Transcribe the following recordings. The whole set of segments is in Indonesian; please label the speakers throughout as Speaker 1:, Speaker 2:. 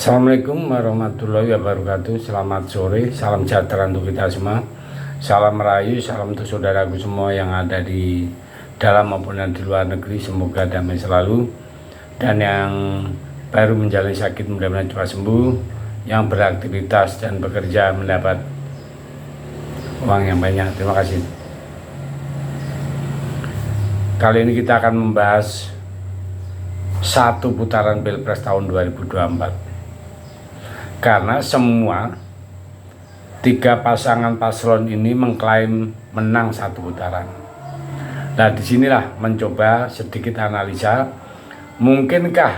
Speaker 1: Assalamualaikum warahmatullahi wabarakatuh. Selamat sore, salam sejahtera untuk kita semua. Salam merayu, salam untuk saudaraku semua yang ada di dalam maupun di luar negeri. Semoga damai selalu. Dan yang baru menjalani sakit mudah-mudahan cepat sembuh. Yang beraktivitas dan bekerja mendapat uang yang banyak. Terima kasih. Kali ini kita akan membahas satu putaran Pilpres tahun 2024. Karena semua tiga pasangan paslon ini mengklaim menang satu putaran. Nah, disinilah mencoba sedikit analisa, mungkinkah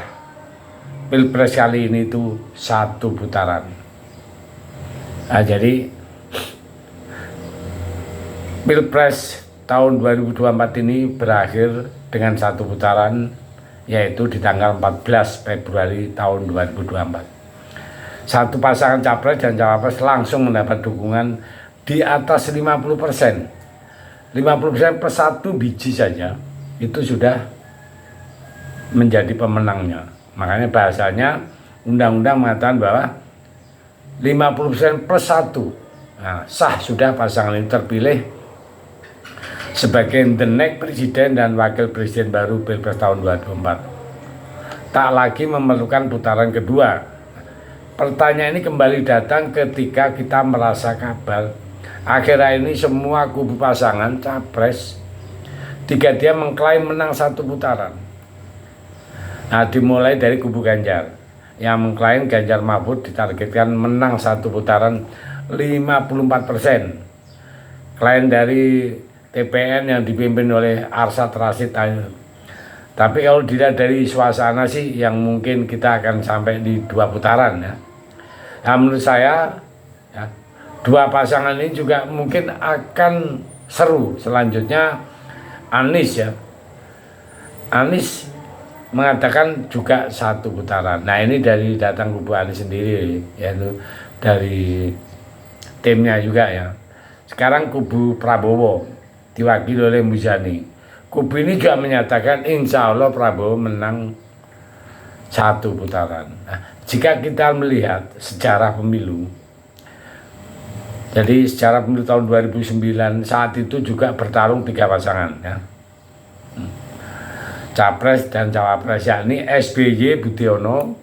Speaker 1: Pilpres kali ini itu satu putaran? Nah, jadi Pilpres tahun 2024 ini berakhir dengan satu putaran, yaitu di tanggal 14 Februari tahun 2024. Satu pasangan capres dan cawapres langsung mendapat dukungan di atas 50%. 50% per satu biji saja itu sudah menjadi pemenangnya. Makanya bahasanya undang-undang mengatakan bahwa 50% per satu. Nah, sah sudah pasangan ini terpilih sebagai the next presiden dan wakil presiden baru Pilpres tahun 2024. Tak lagi memerlukan putaran kedua. Pertanyaan ini kembali datang ketika kita merasa kabar akhirnya ini semua kubu pasangan capres tiga dia mengklaim menang satu putaran. Nah, dimulai dari kubu Ganjar yang mengklaim Ganjar Mahfud ditargetkan menang satu putaran 54%. Klaim dari TPN yang dipimpin oleh Arsyad Rashid. Tapi kalau dilihat dari suasana sih yang mungkin kita akan sampai di dua putaran ya. Nah, menurut saya ya, dua pasangan ini juga mungkin akan seru. Selanjutnya Anies ya. Anies mengatakan juga satu putaran. Nah, ini dari datang kubu Anies sendiri yaitu dari timnya juga ya. Sekarang kubu Prabowo diwakili oleh Muzani. Kubu ini juga menyatakan insya Allah Prabowo menang satu putaran. Nah, jika kita melihat sejarah pemilu, jadi sejarah pemilu tahun 2009 saat itu juga bertarung tiga pasangan ya. Capres dan cawapres, yakni SBY Budiono,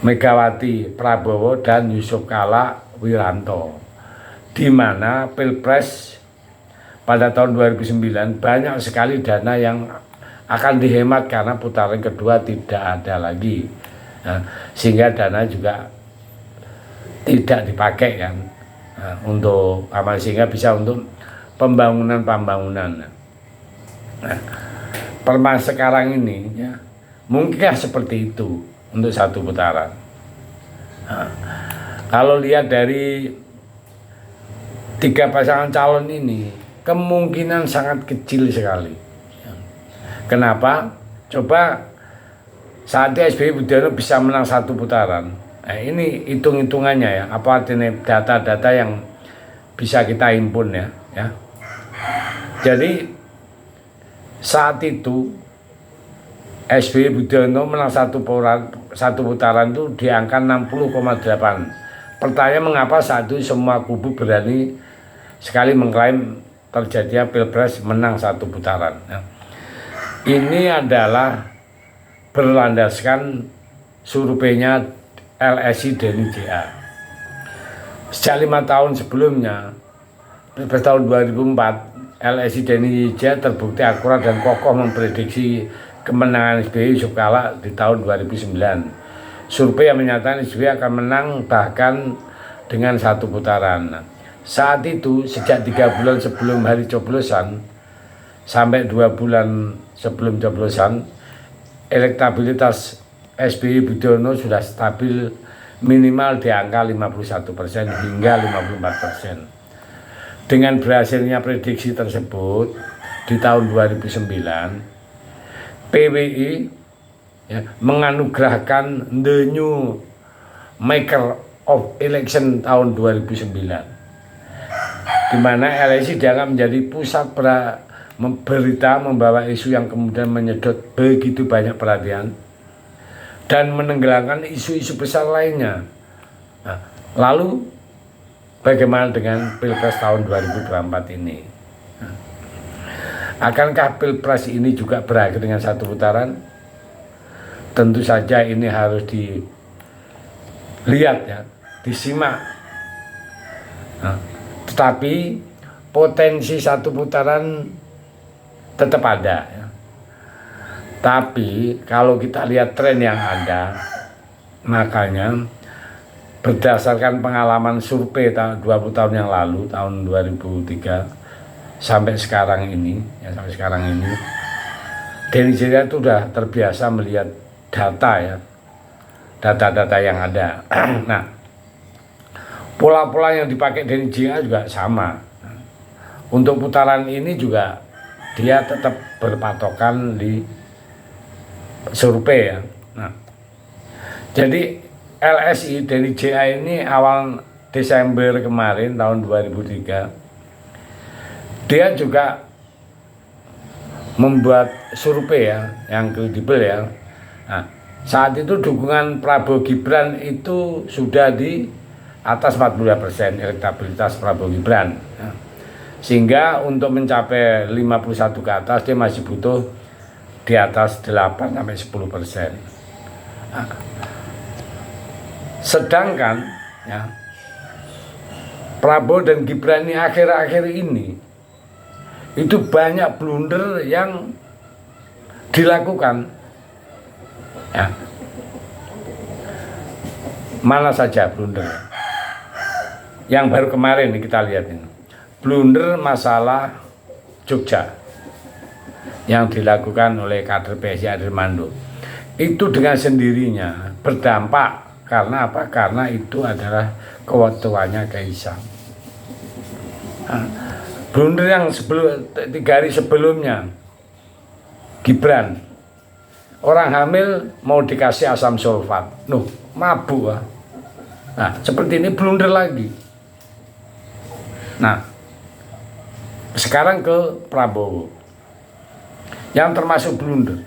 Speaker 1: Megawati Prabowo dan Yusuf Kala Wiranto. Di mana Pilpres pada tahun 2009 banyak sekali dana yang akan dihemat karena putaran kedua tidak ada lagi. Nah, sehingga dana juga tidak dipakai kan untuk amal, sehingga bisa untuk pembangunan. Nah, permasalahan sekarang ini ya, mungkinkah seperti itu untuk satu putaran? Nah, kalau lihat dari tiga pasangan calon ini kemungkinan sangat kecil sekali. Kenapa? Coba saat SBY Budiono bisa menang satu putaran. Nah, ini hitung-hitungannya ya. Apa artinya data-data yang bisa kita himpun ya. Jadi saat itu SBY Budiono menang satu putaran itu di angka 60,8. Pertanyaan mengapa saat itu semua kubu berani sekali mengklaim terjadinya Pilpres menang satu putaran ya. Ini adalah berlandaskan surveinya LSI Denny JA. Sejak 5 tahun sebelumnya, Pilpres tahun 2004, LSI Denny JA terbukti akurat dan kokoh memprediksi kemenangan SBY Yusuf Kala di tahun 2009. Survei yang menyatakan SBY akan menang bahkan dengan satu putaran. Saat itu, sejak 3 bulan sebelum hari coblosan sampai 2 bulan sebelum coblosan, elektabilitas SBY Budiono sudah stabil minimal di angka 51% hingga 54%. Dengan berhasilnya prediksi tersebut di tahun 2009, PWI ya, menganugerahkan the new maker of election tahun 2009. Di mana LSI dianggap menjadi pusat berita membawa isu yang kemudian menyedot begitu banyak perhatian dan menenggelamkan isu-isu besar lainnya. Nah, lalu bagaimana dengan Pilpres tahun 2024 ini? Akankah Pilpres ini juga berakhir dengan satu putaran? Tentu saja ini harus dilihat ya, disimak. Nah, tetapi potensi satu putaran tetap ada ya. Tapi kalau kita lihat tren yang ada, makanya berdasarkan pengalaman survei 20 tahun yang lalu, tahun 2003 sampai sekarang ini, Denny Jaya itu sudah terbiasa melihat data ya, data-data yang ada. Nah, pola-pola yang dipakai Denny Jaya juga sama. Untuk putaran ini juga dia tetap berpatokan di survei ya. Nah, jadi LSI Denny Jaya ini awal Desember kemarin tahun 2003 dia juga membuat survei ya yang kredibel ya. Nah, saat itu dukungan Prabowo Gibran itu sudah di atas 42% elektabilitas Prabowo Gibran. Nah, sehingga untuk mencapai 51 ke atas dia masih butuh di atas 8-10%. Nah, sedangkan ya, Prabowo dan Gibran ini akhir-akhir ini itu banyak blunder yang dilakukan ya. Mana saja blunder yang baru kemarin kita lihat ini, blunder masalah Jogja yang dilakukan oleh kader PSI Adirmando itu dengan sendirinya berdampak. Karena apa? Karena itu adalah kewetuannya Kaisang. Nah, blunder yang 3 hari sebelumnya Gibran, orang hamil mau dikasih asam sulfat, mabuk. Nah, seperti ini blunder lagi. Nah, sekarang ke Prabowo yang termasuk blunder.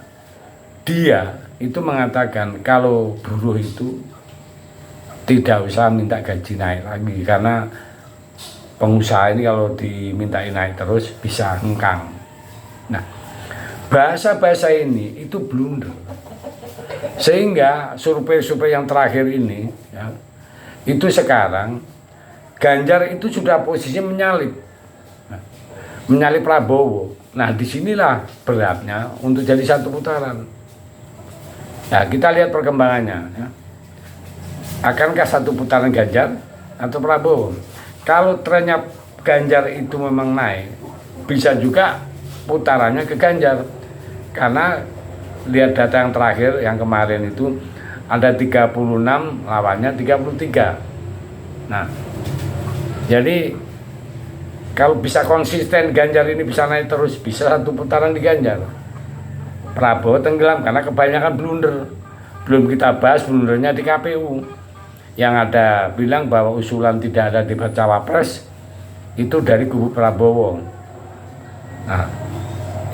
Speaker 1: Dia itu mengatakan kalau buruh itu tidak usah minta gaji naik lagi, karena pengusaha ini kalau dimintai naik terus bisa hengkang. Nah, bahasa-bahasa ini itu blunder. Sehingga survei-survei yang terakhir ini ya, itu sekarang Ganjar itu sudah posisinya menyalip Prabowo. Nah, disinilah beratnya untuk jadi satu putaran. Nah, kita lihat perkembangannya ya. Akankah satu putaran Ganjar atau Prabowo? Kalau trennya Ganjar itu memang naik, bisa juga putarannya ke Ganjar. Karena lihat data yang terakhir yang kemarin itu ada 36 lawannya 33. Nah, jadi kalau bisa konsisten Ganjar ini bisa naik terus, bisa satu putaran di Ganjar. Prabowo tenggelam karena kebanyakan blunder. Belum kita bahas blundernya di KPU. Yang ada bilang bahwa usulan tidak ada debat cawapres itu dari kubu Prabowo. Nah,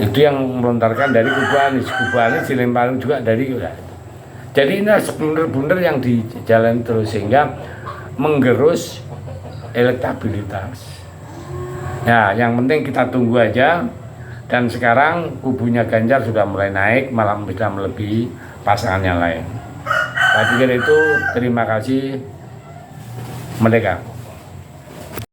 Speaker 1: itu yang melontarkan dari kubu Anies dilemparin juga dari ya. Jadi ini blunder-blunder yang dijalani terus sehingga menggerus elektabilitas. Ya, yang penting kita tunggu aja. Dan sekarang kubunya Ganjar sudah mulai naik, malah bisa melebihi pasangan yang lain. Saya pikir itu, terima kasih. Merdeka.